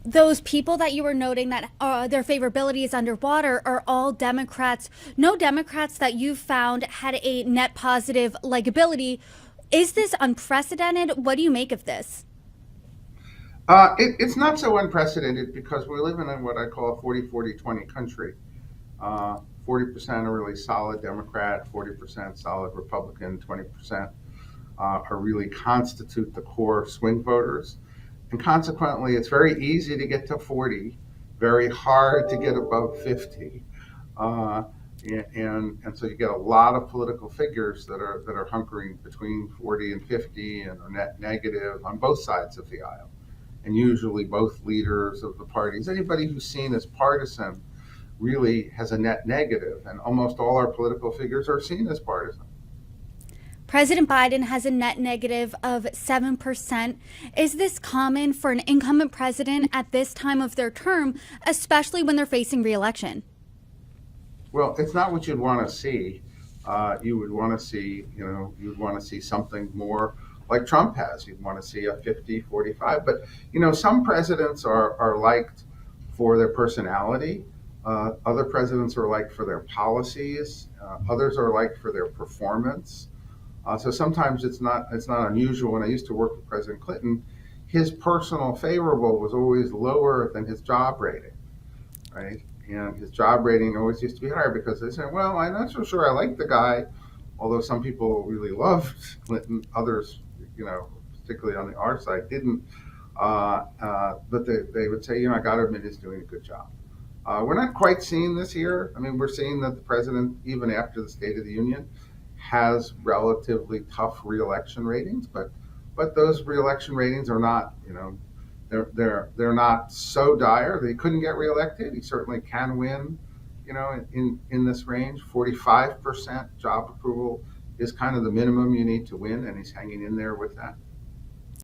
those people that you were noting that their favorability is underwater are all Democrats. No Democrats that you found had a net positive likability. Is this unprecedented? What do you make of this? It's not so unprecedented because we're living in what I call a 40-40-20 country. 40% are really solid Democrat, 40% solid Republican, 20% are really constitute the core swing voters. And consequently, it's very easy to get to 40, very hard to get above 50. Uh, and so you get a lot of political figures that are hunkering between 40 and 50 and are net negative on both sides of the aisle. And usually both leaders of the parties, anybody who's seen as partisan really has a net negative, and almost all our political figures are seen as partisan. President Biden has a net negative of 7%. Is this common for an incumbent president at this time of their term, especially when they're facing reelection? Well, it's not what you'd want to see. You would want to see, you'd want to see something more like Trump has. You'd want to see a 50-45. But, some presidents are liked for their personality. Other presidents are liked for their policies. Others are liked for their performance. So sometimes it's not unusual. When I used to work with President Clinton, his personal favorable was always lower than his job rating, right? And his job rating always used to be higher because they said, well, I'm not so sure I like the guy, although some people really loved Clinton, others, particularly on the R side, didn't. But they would say, I got to admit he's doing a good job. We're not quite seeing this here. I mean, we're seeing that the president, even after the State of the Union, has relatively tough reelection ratings, but those reelection ratings are not, they're not so dire. They couldn't get reelected. He certainly can win, in this range. 45% job approval is kind of the minimum you need to win, and he's hanging in there with that.